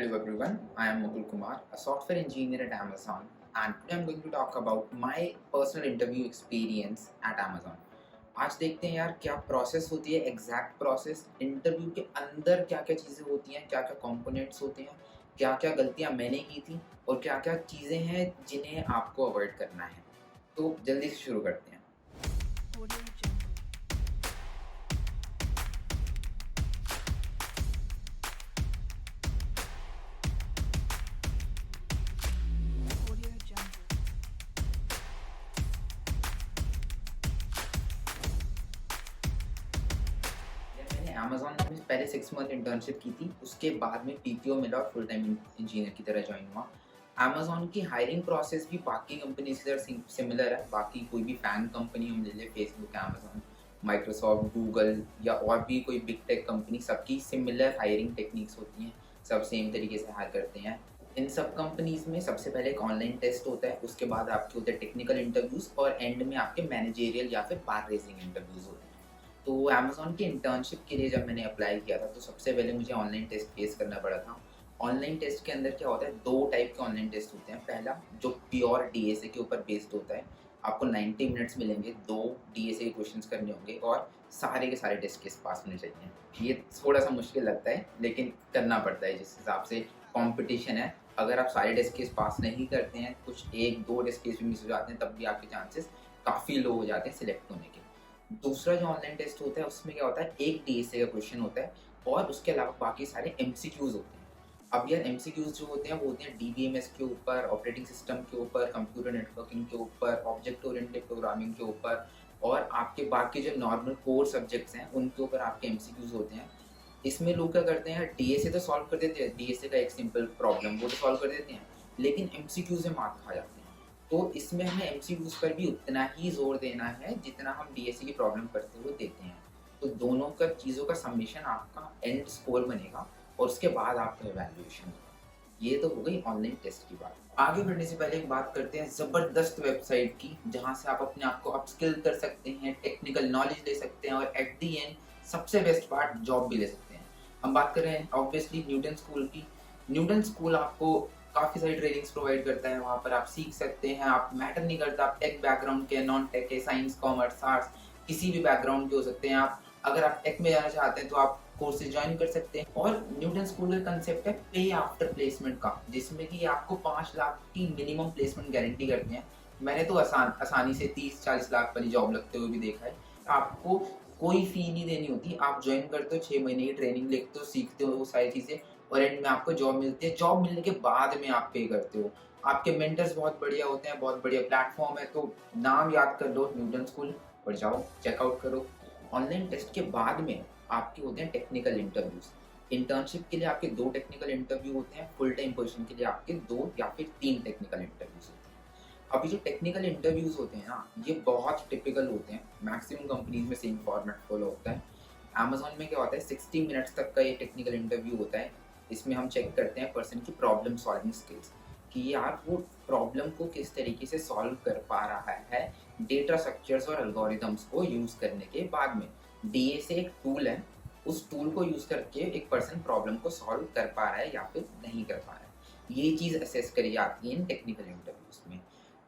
Hello everyone, I am Mukul Kumar, a software engineer at Amazon, and today I'm going to talk about my personal interview experience at Amazon. आज देखते हैं यार क्या process होती है, exact process interview के अंदर क्या क्या चीज़ें होती हैं, क्या क्या कंपोनेंट्स होते हैं, क्या क्या गलतियां मैंने की थी और क्या क्या चीज़ें हैं जिन्हें आपको अवॉइड करना है। तो जल्दी से शुरू करते हैं। Audio Jungle. Audio Jungle. मैंने अमेज़न में पहले 6 मंथ इंटर्नशिप की थी, उसके बाद में पीपीओ मिला और फुल टाइम इंजीनियर की तरह ज्वाइन हुआ। अमेज़न की हायरिंग प्रोसेस भी बाकी कंपनीज की तरह सिमिलर है। बाकी कोई भी फैंग कंपनी हम ले लें, फेसबुक, अमेज़न, माइक्रोसॉफ्ट, गूगल या और भी कोई बिग टेक कंपनी, सबकी सिमिलर हायरिंग टेक्निक्स होती हैं, सब सेम तरीके से हायर करते हैं। इन सब कंपनीज में सबसे पहले एक ऑनलाइन टेस्ट होता है, उसके बाद आपके होते हैं टेक्निकल इंटरव्यूज़ और एंड में आपके मैनेजेरियल या फिर बार रेजिंग इंटरव्यूज़ होते हैं। तो अमेज़न की इंटर्नशिप के लिए जब मैंने अप्लाई किया था तो सबसे पहले मुझे ऑनलाइन टेस्ट फेस करना पड़ा था। ऑनलाइन टेस्ट के अंदर क्या होता है, 2 टाइप के ऑनलाइन टेस्ट होते हैं। पहला जो प्योर डीएसए के ऊपर बेस्ड होता है, आपको 90 मिनट्स मिलेंगे, 2 डीएसए के क्वेश्चंस करने होंगे और सारे के सारे टेस्ट केस पास होने चाहिए। ये थोड़ा-सा मुश्किल लगता है लेकिन करना पड़ता है, जिस हिसाब से कॉम्पिटिशन है। अगर आप सारे टेस्ट केस पास नहीं करते हैं, कुछ 1-2 टेस्ट केस भी मिस हो जाते हैं, तब भी आपके चांसेस काफ़ी लो हो जाते हैं सिलेक्ट होने के। दूसरा जो ऑनलाइन टेस्ट होता है उसमें क्या होता है, एक डीएसए का क्वेश्चन होता है और उसके अलावा बाकी सारे एमसीक्यूज होते हैं। अब यार एमसीक्यूज जो होते हैं वो होते हैं डीबीएमएस के ऊपर, ऑपरेटिंग सिस्टम के ऊपर, कंप्यूटर नेटवर्किंग के ऊपर, ऑब्जेक्ट ओरिएंटेड प्रोग्रामिंग के ऊपर और आपके बाकी जो नॉर्मल कोर सब्जेक्ट्स हैं उनके ऊपर आपके एमसीक्यूज होते हैं। इसमें लोग क्या करते हैं, डीएसए तो सॉल्व कर देते हैं, डीएसए का एक सिंपल प्रॉब्लम वो तो सॉल्व कर देते हैं, लेकिन एमसीक्यू से मार्क खा जाते हैं। तो इसमें हमें एमसीक्यूज़ पर भी उतना ही ज़ोर देना है जितना हम डीएसए की प्रॉब्लम करते हुए देते हैं। तो दोनों का चीज़ों का समेशन आपका एंड स्कोर बनेगा और उसके बाद आपका इवैल्यूएशन होगा। ये तो हो गई ऑनलाइन टेस्ट की बात। आगे बढ़ने से पहले एक बात करते हैं ज़बरदस्त वेबसाइट की, जहाँ से आप अपने आप को अपस्किल कर सकते हैं, टेक्निकल नॉलेज ले सकते हैं और एट द एंड सबसे बेस्ट पार्ट जॉब भी ले सकते हैं। हम बात कर रहे हैं ऑब्वियसली न्यूटन स्कूल की। न्यूटन स्कूल आपको काफ़ी सारी ट्रेनिंग्स प्रोवाइड करता है, वहाँ पर आप सीख सकते हैं। आप मैटर नहीं करता आप टेक बैकग्राउंड के, नॉन टेक के, साइंस, कॉमर्स, आर्ट्स, किसी भी बैकग्राउंड के हो सकते हैं आप। अगर आप टेक में जाना चाहते हैं तो आप कोर्सेज ज्वाइन कर सकते हैं। और न्यूटन स्कूल का कंसेप्ट है पे आफ्टर प्लेसमेंट का, जिसमें कि आपको 5 लाख की मिनिमम प्लेसमेंट गारंटी करते हैं। मैंने तो आसानी से 30-40 लाख वाली जॉब लगते हुए भी देखा है। आपको कोई फ़ी नहीं देनी होती, आप ज्वाइन करते हो, 6 महीने की ट्रेनिंग लेते हो, सीखते हो वो सारी चीज़ें और एंड में आपको जॉब मिलती है। जॉब मिलने के बाद में आप पे करते हो। आपके मेंटर्स बहुत बढ़िया होते हैं, बहुत बढ़िया प्लेटफ़ॉर्म है, तो नाम याद कर लो न्यूटन स्कूल और जाओ चेकआउट करो। ऑनलाइन टेस्ट के बाद में आपके होते हैं टेक्निकल इंटरव्यूज़। इंटर्नशिप के लिए आपके 2 टेक्निकल इंटरव्यू होते हैं, फुल टाइम पोज़ीशन के लिए आपके 2 या फिर 3 टेक्निकल इंटरव्यूज़ होते हैं। अभी जो टेक्निकल इंटरव्यूज़ होते हैं ना, ये बहुत टिपिकल होते हैं। मैक्सिमम कंपनीज़ में सेम फॉर्मेट फ़ॉलो होता है। अमेज़न में क्या होता है, 60 मिनट्स तक का ये टेक्निकल इंटरव्यू होता है। इसमें हम चेक करते हैं पर्सन की प्रॉब्लम सॉल्विंग स्किल्स, कि यार वो प्रॉब्लम को किस तरीके से सॉल्व कर पा रहा है डेटा स्ट्रक्चर्स और एल्गोरिदम्स को यूज़ करने के बाद में। डीएसए एक टूल है, उस टूल को यूज़ करके एक पर्सन प्रॉब्लम को सॉल्व कर पा रहा है या फिर नहीं कर पा रहा है। ये चीज़ असेस करी जाती है इन टेक्निकल इंटरव्यूज़ में।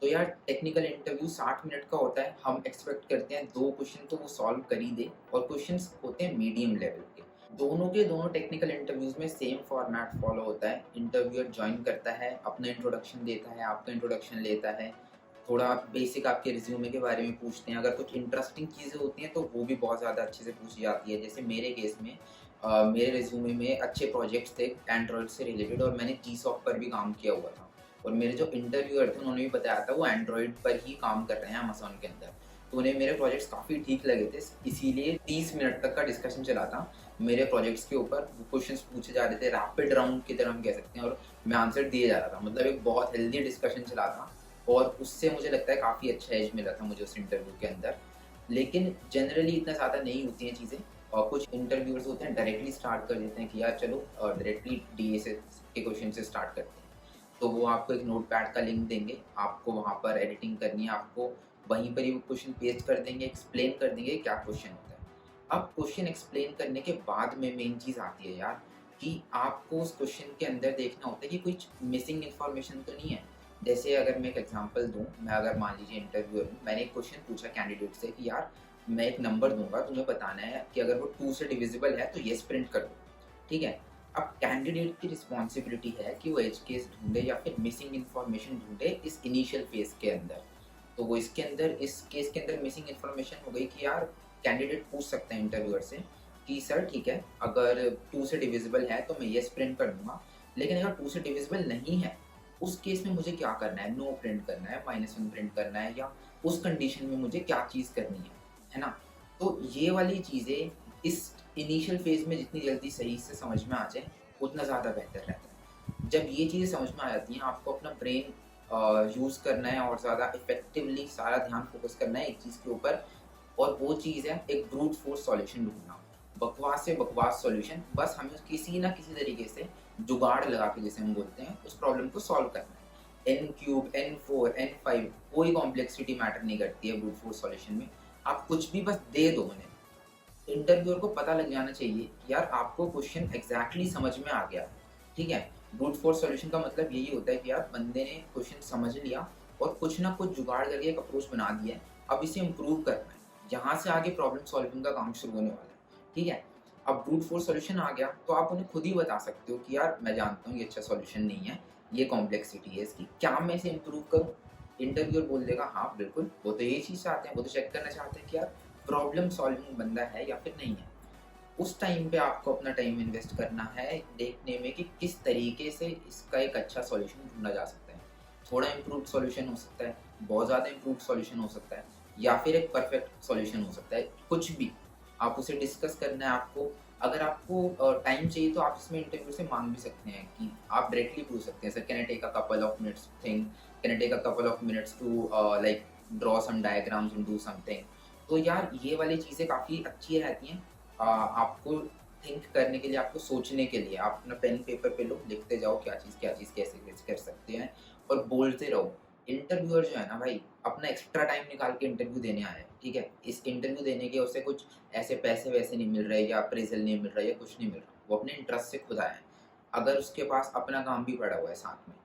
तो यार टेक्निकल इंटरव्यू 60 मिनट का होता है। हम एक्सपेक्ट करते हैं 2 क्वेश्चन तो वो सॉल्व कर ही दे और क्वेश्चंस होते हैं मीडियम लेवल के। दोनों के दोनों टेक्निकल इंटरव्यूज़ में सेम फॉर्मेट फॉलो होता है। इंटरव्यूअर जॉइन करता है, अपना इंट्रोडक्शन देता है, आपका इंट्रोडक्शन लेता है, थोड़ा बेसिक आपके रिज्यूमे के बारे में पूछते हैं। अगर कुछ इंटरेस्टिंग चीज़ें होती हैं तो वो भी बहुत ज़्यादा अच्छे से पूछी जाती है। जैसे मेरे केस में मेरे रिज्यूमे में अच्छे प्रोजेक्ट्स थे एंड्रॉयड से रिलेटेड और मैंने जीसॉफ्ट पर भी काम किया हुआ था। और मेरे जो इंटरव्यूअर थे उन्होंने भी बताया था वो एंड्रॉयड पर ही काम कर रहे हैं अमेज़न के अंदर। तो उन्हें मेरे प्रोजेक्ट्स काफ़ी ठीक लगे थे, इसीलिए 30 मिनट तक का डिस्कशन चला था मेरे प्रोजेक्ट्स के ऊपर। वो क्वेश्चंस पूछे जा रहे थे, रैपिड राउंड की तरह हम कह सकते हैं, और मैं आंसर दिए जा रहा था। मतलब एक बहुत हेल्दी डिस्कशन चला था और उससे मुझे लगता है काफ़ी अच्छा एज मिला था मुझे उस इंटरव्यू के अंदर। लेकिन जनरली इतना ज़्यादा नहीं होती हैं चीज़ें और कुछ इंटरव्यूअर्स होते हैं डायरेक्टली स्टार्ट कर देते हैं कि यार चलो डायरेक्टली डीएसए के क्वेश्चन से स्टार्ट करते हैं। तो वो आपको एक नोटपैड का लिंक देंगे, आपको वहाँ पर एडिटिंग करनी है, आपको वहीं पर ही वो क्वेश्चन पेस्ट कर देंगे, एक्सप्लेन कर देंगे क्या क्वेश्चन होता है। अब क्वेश्चन एक्सप्लेन करने के बाद में मेन चीज़ आती है यार, कि आपको उस क्वेश्चन के अंदर देखना होता है कि कुछ मिसिंग इन्फॉर्मेशन तो नहीं है। जैसे अगर मैं एक एग्जांपल दूँ, मैं अगर मान लीजिए इंटरव्यूअर हूँ, मैंने एक क्वेश्चन पूछा कैंडिडेट से कि यार मैं एक नंबर दूँगा, तुम्हें बताना है कि अगर वो 2 से डिविजिबल है तो येस प्रिंट कर दो, ठीक है? अब कैंडिडेट की रिस्पॉन्सिबिलिटी है कि वो एज केस ढूँढे या फिर मिसिंग इन्फॉर्मेशन ढूँढे इस इनिशियल फेज़ के अंदर। तो वो इसके अंदर इस केस के अंदर मिसिंग इन्फॉर्मेशन हो गई कि यार कैंडिडेट पूछ सकते हैं इंटरव्यूअर से कि सर ठीक है, अगर 2 से डिविजिबल है तो मैं येस प्रिंट कर दूँगा, लेकिन अगर 2 से डिविजिबल नहीं है, उस केस में मुझे क्या करना है? नो प्रिंट करना है, -1 प्रिंट करना है, या उस कंडीशन में मुझे क्या चीज़ करनी है ना? तो ये वाली चीज़ें इस इनिशियल फेज़ में जितनी जल्दी सही से समझ में आ जाए, उतना ज़्यादा बेहतर रहता है। जब ये चीज़ें समझ में आ जाती हैं, आपको अपना ब्रेन यूज़ करना है और ज़्यादा इफ़ेक्टिवली सारा ध्यान फ़ोकस करना है एक चीज़ के ऊपर, और वो चीज़ है एक ब्रूट फ़ोर्स सॉल्यूशन ढूँढना। बकवास से बकवास सॉल्यूशन, बस हमें किसी ना किसी तरीके से जुगाड़ लगा के, जैसे हम बोलते हैं, उस प्रॉब्लम को सॉल्व करना है। n क्यूब, n4, n5 कोई कॉम्प्लेक्सिटी मैटर नहीं करती है ब्रूट फ़ोर्स सॉल्यूशन में। आप कुछ भी बस दे दो उन्हें। इंटरव्यूअर को पता लग जाना चाहिए कि यार आपको क्वेश्चन एग्ज़ैक्टली समझ में आ गया, ठीक है? ब्रूट फ़ोर्स सॉल्यूशन का मतलब यही होता है कि यार बंदे ने क्वेश्चन समझ लिया और कुछ ना कुछ जुगाड़ करके एक अप्रोच बना दिया है, अब इसे इम्प्रूव करना है। यहाँ से आगे प्रॉब्लम सॉल्विंग का काम शुरू होने वाला है, ठीक है? अब ब्रूट फ़ोर्स सॉल्यूशन आ गया तो आप उन्हें खुद ही बता सकते हो कि यार मैं जानता हूँ ये अच्छा सॉल्यूशन नहीं है, ये कॉम्प्लेक्सिटी है इसकी, क्या मैं इसे इम्प्रूव करूँ? इंटरव्यूअर बोल देगा हाँ बिल्कुल, वो तो यही चीज़ चाहते हैं, वो तो चेक करना चाहते हैं कि यार प्रॉब्लम सॉल्विंग बंदा है या फिर नहीं है। उस टाइम पे आपको अपना टाइम इन्वेस्ट करना है देखने में कि किस तरीके से इसका एक अच्छा सॉल्यूशन ढूँढा जा सकता है। थोड़ा इम्प्रूव्ड सॉल्यूशन हो सकता है, बहुत ज़्यादा इम्प्रूव्ड सॉल्यूशन हो सकता है, या फिर एक परफेक्ट सॉल्यूशन हो सकता है, कुछ भी। आप उसे डिस्कस करना है आपको। अगर आपको टाइम चाहिए तो आप इसमें इंटरव्यू से माँग भी सकते हैं कि आप डायरेक्टली पूछ सकते हैं, sir can I take a couple of minutes to think, can I take a couple of minutes to like draw some diagrams and do something. तो यार ये वाली चीज़ें काफ़ी अच्छी रहती हैं। आपको थिंक करने के लिए, आपको सोचने के लिए, आप अपना पेन पेपर पे लो, लिखते जाओ क्या चीज़ कैसे-कैसे कर सकते हैं और बोलते रहो। इंटरव्यूअर जो है ना भाई, अपना एक्स्ट्रा टाइम निकाल के इंटरव्यू देने आया है, ठीक है? इस इंटरव्यू देने के उसे कुछ ऐसे पैसे-वैसे नहीं मिल रहे या अप्रेज़ल नहीं मिल रहा या कुछ नहीं मिल रहा। वो अपने इंटरेस्ट से खुद आया है। अगर उसके पास अपना काम भी पड़ा हुआ है साथ में,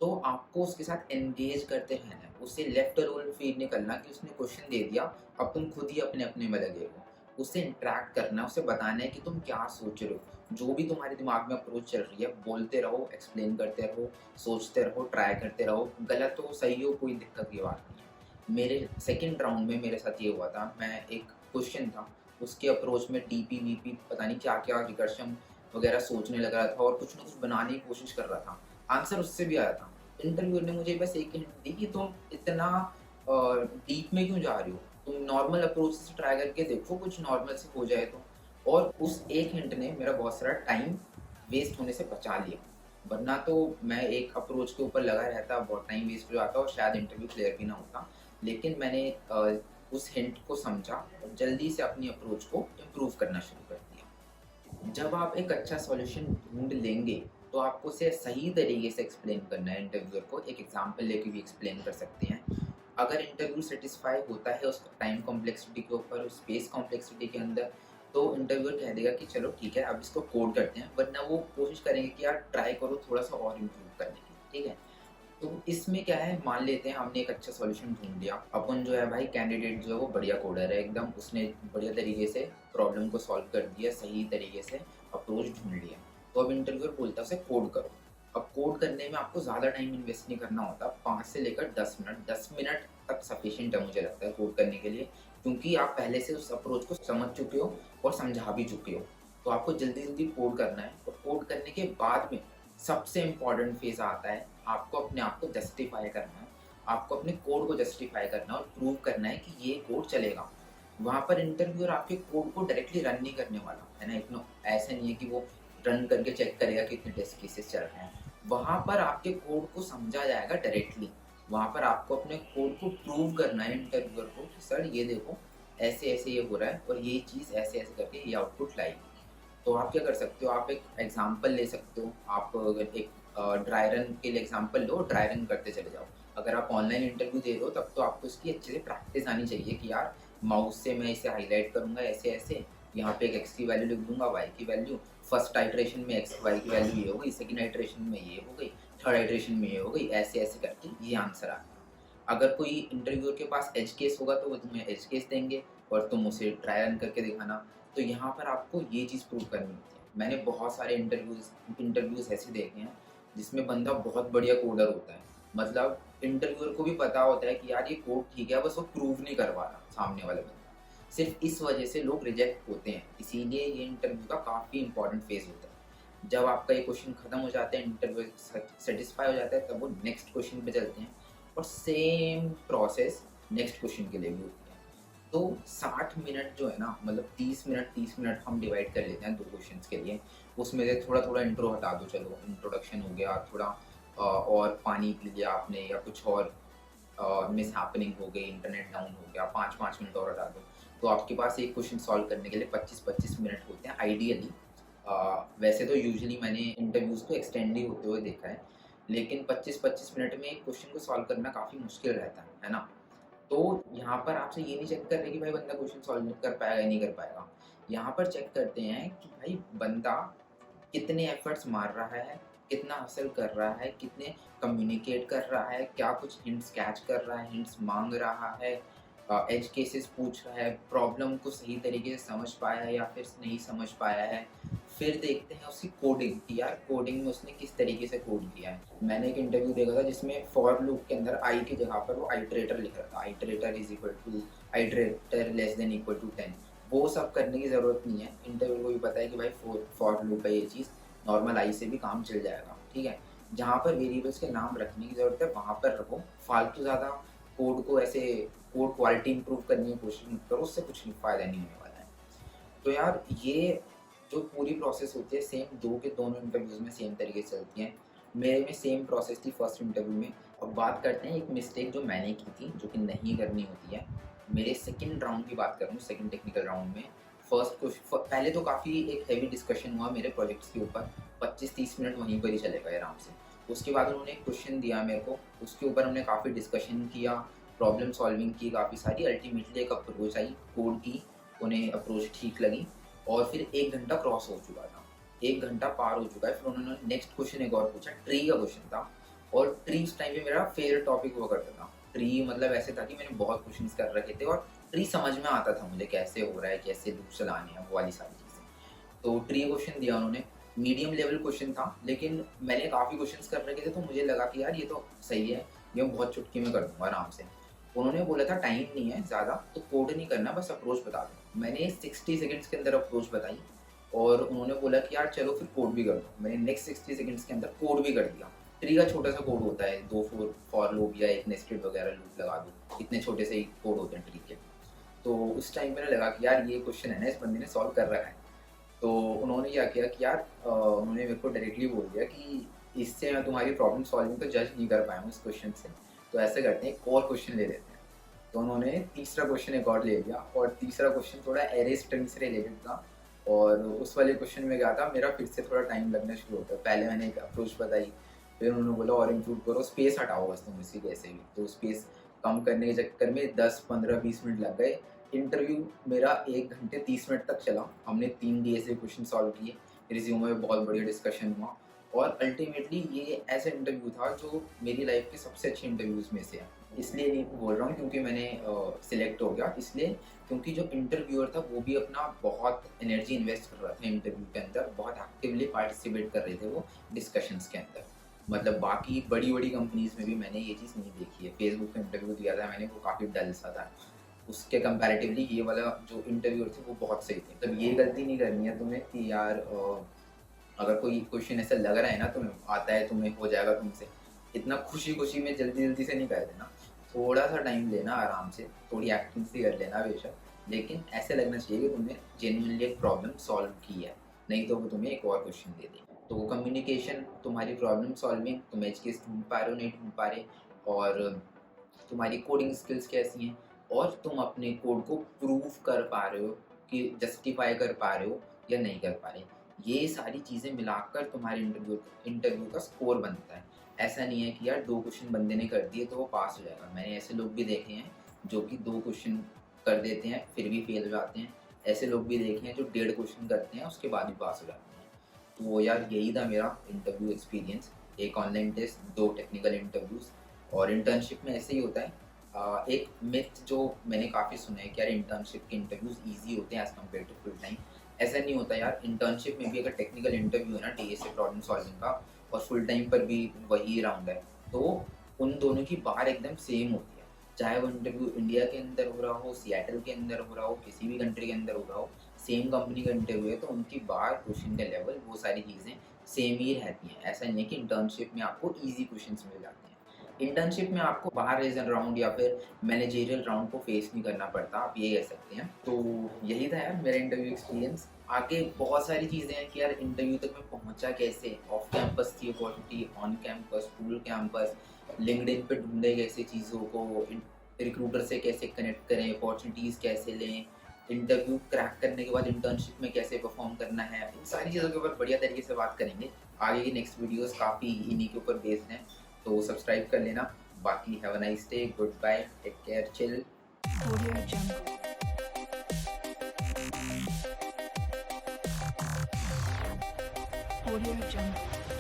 तो आपको उसके साथ एंगेज करते रहना है। उसे लेफ्ट रोल फीड नहीं करना कि उसने क्वेश्चन दे दिया, अब तुम खुद ही अपने-अपने में लगे हो। उससे इंटरैक्ट करना है, उसे बताना है कि तुम क्या सोच रहे हो। जो भी तुम्हारे दिमाग में अप्रोच चल रही है, बोलते रहो, एक्सप्लेन करते रहो, सोचते रहो, ट्राई करते रहो। गलत हो, सही हो, कोई दिक्कत की बात नहीं है। मेरे सेकंड राउंड में मेरे साथ ये हुआ था, मैं एक क्वेश्चन था, उसके अप्रोच में डीपी-वीपी पता नहीं क्या-क्या रिकर्शन वगैरह सोचने लग रहा था और कुछ ना कुछ बनाने की कोशिश कर रहा था। आंसर उससे भी आया था। इंटरव्यूअर ने मुझे बस एक हिंट दी कि तुम इतना डीप में क्यों जा रही हो? तुम नॉर्मल अप्रोच से ट्राई करके देखो, कुछ नॉर्मल से हो जाए तो। और उस एक हिंट ने मेरा बहुत सारा टाइम वेस्ट होने से बचा लिया। वरना तो मैं एक अप्रोच के ऊपर लगा रहता, बहुत टाइम वेस्ट हो जाता और शायद इंटरव्यू क्लियर भी ना होता। लेकिन मैंने उस हिंट को समझा और जल्दी से अपनी अप्रोच को इम्प्रूव करना शुरू कर दिया। जब आप एक अच्छा सॉल्यूशन ढूँढ लेंगे, तो आपको उसे सही तरीके से एक्सप्लेन करना है इंटरव्यूअर को। एक एग्ज़ाम्पल लेके भी एक्सप्लेन कर सकते हैं। अगर इंटरव्यू सैटिस्फाई होता है उस टाइम कॉम्प्लेक्सिटी के ऊपर, उस स्पेस कॉम्प्लेक्सिटी के अंदर, तो इंटरव्यूअर कह देगा कि चलो ठीक है, अब इसको कोड करते हैं। वरना वो कोशिश करेंगे कि यार ट्राई करो थोड़ा-सा और इम्प्रूव करने की, ठीक है? तो इसमें क्या है, मान लेते हैं हमने एक अच्छा सॉल्यूशन ढूँढ लिया। अपन जो है भाई, कैंडिडेट जो है वो बढ़िया कोडर है एकदम, उसने बढ़िया तरीके से प्रॉब्लम को सॉल्व कर दिया, सही तरीके से अप्रोच ढूँढ लिया। तो अब इंटरव्यूअर बोलता है उसे कोड करो। अब कोड करने में आपको ज़्यादा टाइम इन्वेस्ट नहीं करना होता, 5 से लेकर 10 मिनट, 10 मिनट तक सफिशिएंट है मुझे लगता है कोड करने के लिए, क्योंकि आप पहले से उस अप्रोच को समझ चुके हो और समझा भी चुके हो। तो आपको जल्दी-जल्दी कोड करना है और कोड करने के बाद में सबसे इम्पोर्टेंट फेज़ आता है, आपको अपने आप को जस्टिफ़ाई करना है। आपको अपने कोड को जस्टिफ़ाई करना है और प्रूव करना है कि ये कोड चलेगा। वहाँ पर इंटरव्यूअर आपके कोड को डायरेक्टली रन नहीं करने वाला, है ना? इतना ऐसा नहीं है कि वो रन करके चेक करेगा कि कितने टेस्ट केसेस चल रहे हैं। वहाँ पर आपके कोड को समझा जाएगा डायरेक्टली। वहाँ पर आपको अपने कोड को प्रूव करना है इंटरव्यूअर को कि सर ये देखो, ऐसे-ऐसे ये हो रहा है और ये चीज़ ऐसे-ऐसे करके ये आउटपुट लाएगी। तो आप क्या कर सकते हो, आप एक एग्ज़ाम्पल ले सकते हो। आप अगर एक ड्राई रन के लिए एग्ज़ाम्पल लो, ड्राई रन करते चले जाओ। अगर आप ऑनलाइन इंटरव्यू दे रहे हो तब तो आपको इसकी अच्छे से प्रैक्टिस आनी चाहिए कि यार माउस से मैं इसे हाइलाइट करूँगा ऐसे-ऐसे, यहाँ पे एक एक्स की वैल्यू लिख दूँगा, वाई की वैल्यू, फर्स्ट आइटरेशन में एक्स वाई की वैल्यू ये हो गई, सेकंड आइटरेशन में ये हो गई, थर्ड आइटरेशन में ये हो गई, ऐसे ऐसे करके ये आंसर आ गया। अगर कोई इंटरव्यूअर के पास एज केस होगा तो वो तुम्हें एज केस देंगे और तुम उसे ट्राई रन करके दिखाना। तो यहाँ पर आपको ये चीज़ प्रूव करनी होती है। मैंने बहुत सारे इंटरव्यूज़ ऐसे देखे हैं जिसमें बंदा बहुत बढ़िया कोडर होता है, मतलब इंटरव्यूअर को भी पता होता है कि यार ये कोड ठीक है, बस वो प्रूव नहीं करवा रहा सामने वाले बंदा। सिर्फ इस वजह से लोग रिजेक्ट होते हैं, इसीलिए ये इंटरव्यू का काफ़ी इंपॉर्टेंट फेज होता है। जब आपका ये क्वेश्चन खत्म हो जाता है, इंटरव्यू सेटिस्फाई हो जाता है, तब वो नेक्स्ट क्वेश्चन पे चलते हैं और सेम प्रोसेस नेक्स्ट क्वेश्चन के लिए भी होती है। तो 60 मिनट जो है ना, मतलब 30 मिनट हम डिवाइड कर लेते हैं 2 क्वेश्चंस के लिए। उसमें से थोड़ा थोड़ा इंट्रो हटा दो, चलो इंट्रोडक्शन हो गया, थोड़ा और पानी पी लिया आपने या कुछ और मिस हैपनिंग हो गई, इंटरनेट डाउन हो गया, 5-5 मिनट और हटा दो। तो आपके पास एक क्वेश्चन सॉल्व करने के लिए 25-25 मिनट होते हैं आइडियली। वैसे तो यूजुअली मैंने इंटरव्यूज़ को एक्सटेंड ही होते हुए देखा है, लेकिन 25-25 मिनट में एक क्वेश्चन को सॉल्व करना काफ़ी मुश्किल रहता है ना? तो यहाँ पर आपसे ये नहीं चेक कर रहे कि भाई बंदा क्वेश्चन सॉल्व कर पाएगा या नहीं कर पाएगा। यहाँ पर चेक करते हैं कि भाई बंदा कितने एफर्ट्स मार रहा है, कितना हासिल कर रहा है, कितने कम्युनिकेट कर रहा है, क्या कुछ हिंट्स कैच कर रहा है, हिंट्स माँग रहा है, एज केसेस पूछ रहा है, प्रॉब्लम को सही तरीके से समझ पाया है या फिर नहीं समझ पाया है। फिर देखते हैं उसकी कोडिंग कि यार कोडिंग में उसने किस तरीके से कोड किया है। मैंने एक इंटरव्यू देखा था जिसमें फॉर लूप के अंदर आई की जगह पर वो आइटरेटर लिख रहा था, iterator is equal to iterator less than equal to 10। वो सब करने की ज़रूरत नहीं है, इंटरव्यू को भी पता है कि भाई फॉर लूप है, ये चीज़ नॉर्मल आई से भी काम चल जाएगा, ठीक है। जहाँ पर वेरिएबल्स के नाम रखने की ज़रूरत है वहाँ पर रखो, फालतू ज़्यादा कोड को ऐसे कोड क्वालिटी इंप्रूव करने की कोशिश मत करो, उससे कुछ नहीं फ़ायदा नहीं होने वाला है। तो यार ये जो पूरी प्रोसेस होती है सेम 2 के दोनों इंटरव्यूज़ में सेम तरीके से चलती हैं। मेरे में सेम प्रोसेस थी फर्स्ट इंटरव्यू में। अब बात करते हैं एक मिस्टेक जो मैंने की थी, जो कि नहीं करनी होती है। मेरे सेकंड राउंड की बात करूँ, सेकंड टेक्निकल राउंड में पहले तो काफ़ी एक हेवी डिस्कशन हुआ मेरे प्रोजेक्ट्स के ऊपर, 25-30 मिनट वहीं पर ही चले गए आराम से। उसके बाद उन्होंने एक क्वेश्चन दिया मेरे को, उसके ऊपर हमने काफ़ी डिस्कशन किया, प्रॉब्लम सॉल्विंग की काफ़ी सारी, अल्टीमेटली एक अप्रोच आई, कोड की, उन्हें अप्रोच ठीक लगी और फिर 1 घंटा क्रॉस हो चुका था। 1 घंटा पार हो चुका है, फिर उन्होंने नेक्स्ट क्वेश्चन एक और पूछा, ट्री का क्वेश्चन था और ट्री उस टाइम पे मेरा फेवरेट टॉपिक हुआ करता था। ट्री मतलब ऐसे था कि मैंने बहुत क्वेश्चंस कर रखे थे और ट्री समझ में आता था मुझे कैसे हो रहा है, कैसे लूप चलाने हैं, वो वाली सारी चीज़ें। तो ट्री क्वेश्चन दिया उन्होंने, मीडियम लेवल क्वेश्चन था, लेकिन मैंने काफ़ी क्वेश्चंस कर रखे थे तो मुझे लगा कि यार ये तो सही है, ये मैं बहुत चुटकी में कर दूँगा आराम से। उन्होंने बोला था टाइम नहीं है ज़्यादा, तो कोड नहीं करना, बस अप्रोच बता दो। मैंने 60 सेकंड्स के अंदर अप्रोच बताई और उन्होंने बोला कि यार चलो फिर कोड भी कर दो। मैंने नेक्स्ट 60 सेकंड्स के अंदर कोड भी कर दिया। ट्री का छोटा सा कोड होता है, 2 फॉर लूप या एक नेस्टेड वगैरह लूप लगा दो, इतने छोटे से ही कोड होते हैं ट्री के। तो उस टाइम मैंने लगा कि यार ये क्वेश्चन है ना, इस बंदे ने सॉल्व कर रखा है। तो उन्होंने क्या किया कि यार उन्होंने मेरे को डायरेक्टली बोल दिया कि इससे मैं तुम्हारी प्रॉब्लम सॉल्विंग तो जज नहीं कर पाया हूँ इस क्वेश्चन से, तो ऐसे करते हैं एक और क्वेश्चन ले लेते हैं। तो उन्होंने तीसरा क्वेश्चन एक और ले लिया और तीसरा क्वेश्चन थोड़ा एरे स्ट्रिंग से रिलेटेड था और उस वाले क्वेश्चन में क्या था, मेरा फिर से थोड़ा टाइम लगना शुरू होता है। पहले मैंने एक अप्रोच बताई, फिर उन्होंने बोला और इम्प्रूव करो, स्पेस हटाओ बस तुम इसी कैसे भी। तो स्पेस कम करने के चक्कर में 10-15-20 मिनट लग गए। इंटरव्यू मेरा 1 घंटे 30 मिनट तक चला। हमने 3 डे से क्वेश्चन सॉल्व किए, रिज्यूमे में बहुत बढ़िया डिस्कशन हुआ और अल्टीमेटली ये ऐसा इंटरव्यू था जो मेरी लाइफ के सबसे अच्छे इंटरव्यूज़ में से है। इसलिए नहीं बोल रहा हूँ क्योंकि मैंने सिलेक्ट हो गया, इसलिए क्योंकि जो इंटरव्यूअर था वो भी अपना बहुत एनर्जी इन्वेस्ट कर रहा था इंटरव्यू के अंदर, बहुत एक्टिवली पार्टिसिपेट कर रहे थे वो डिस्कशंस के अंदर। मतलब बाकी बड़ी-बड़ी कंपनीज़ में भी मैंने ये चीज़ नहीं देखी है। फेसबुक पे इंटरव्यू दिया था मैंने, वो काफ़ी डल सा था। उसके कंपैरेटिवली ये वाला जो इंटरव्यूअर थे वो बहुत सही थे। तब ये गलती नहीं करनी है तुम्हें कि यार अगर कोई क्वेश्चन ऐसा लग रहा है ना तुम्हें आता है, तुम्हें हो जाएगा तुमसे, इतना खुशी-खुशी में जल्दी-जल्दी से नहीं कर देना। थोड़ा-सा टाइम लेना आराम से, थोड़ी एक्टिंग सी कर लेना बेशक, लेकिन ऐसे लगना चाहिए कि तुमने जेन्युइनली एक प्रॉब्लम सॉल्व की है, नहीं तो वो तुम्हें एक और क्वेश्चन दे दें। तो कम्युनिकेशन, तुम्हारी प्रॉब्लम सॉल्विंग, तुम एज केस ढूँढ पा रहे हो, नहीं ढूँढ पा रहे और तुम्हारी कोडिंग स्किल्स कैसी हैं और तुम अपने कोड को प्रूव कर पा रहे हो कि जस्टिफाई कर पा रहे हो या नहीं कर पा रहे। ये सारी चीज़ें मिलाकर तुम्हारे इंटरव्यू का स्कोर बनता है। ऐसा नहीं है कि यार 2 क्वेश्चन बंदे ने कर दिए तो वो पास हो जाएगा। मैंने ऐसे लोग भी देखे हैं जो कि 2 क्वेश्चन कर देते हैं फिर भी फेल हो जाते हैं। ऐसे लोग भी देखे हैं जो 1.5 क्वेश्चन करते हैं उसके बाद भी पास हो जाते हैं। तो यार यही था मेरा इंटरव्यू एक्सपीरियंस। एक ऑनलाइन टेस्ट, 2 टेक्निकल इंटरव्यूज़। और इंटर्नशिप में ऐसे ही होता है। एक मिथ जो मैंने काफ़ी सुना है कि यार इंटर्नशिप के इंटरव्यूज़ ईज़ी होते हैं as compared to full time. ऐसा नहीं होता यार। इंटर्नशिप में भी अगर टेक्निकल इंटरव्यू है ना टीएसए प्रॉब्लम सॉल्विंग का, और फुल टाइम पर भी वही राउंड है, तो उन दोनों की बार एकदम सेम होती है। चाहे वो इंटरव्यू इंडिया के अंदर हो रहा हो, सिएटल के अंदर हो रहा हो, किसी भी कंट्री के अंदर हो रहा हो, सेम कंपनी का इंटरव्यू है तो उनकी बार, क्वेश्चन का लेवल, वो सारी चीज़ें सेम ही रहती हैं। ऐसा नहीं है कि इंटर्नशिप में आपको ईज़ी क्वेश्चंस मिल जाते हैं। इंटर्नशिप में आपको बाहर रीजन राउंड या फिर मैनेजरियल राउंड को फेस नहीं करना पड़ता, आप ये कह सकते हैं। तो यही था यार मेरा इंटरव्यू एक्सपीरियंस। आगे बहुत सारी चीज़ें हैं कि यार इंटरव्यू तक मैं पहुंचा कैसे, ऑफ कैंपस थी opportunity, on campus, school campus, LinkedIn पे ढूंढे कैसे चीज़ों को, रिक्रूटर से कैसे कनेक्ट करें, अपॉर्चुनिटीज़ कैसे लें, इंटरव्यू क्रैक करने के बाद इंटर्नशिप में कैसे परफॉर्म करना है, इन सारी चीज़ों के ऊपर बढ़िया तरीके से बात करेंगे। आगे की नेक्स्ट वीडियोस काफ़ी इन्हीं के ऊपर बेस्ड हैं, तो सब्सक्राइब कर लेना। बाकी have a nice day, good bye, take care, chill. Audio Jungle. Audio Jungle.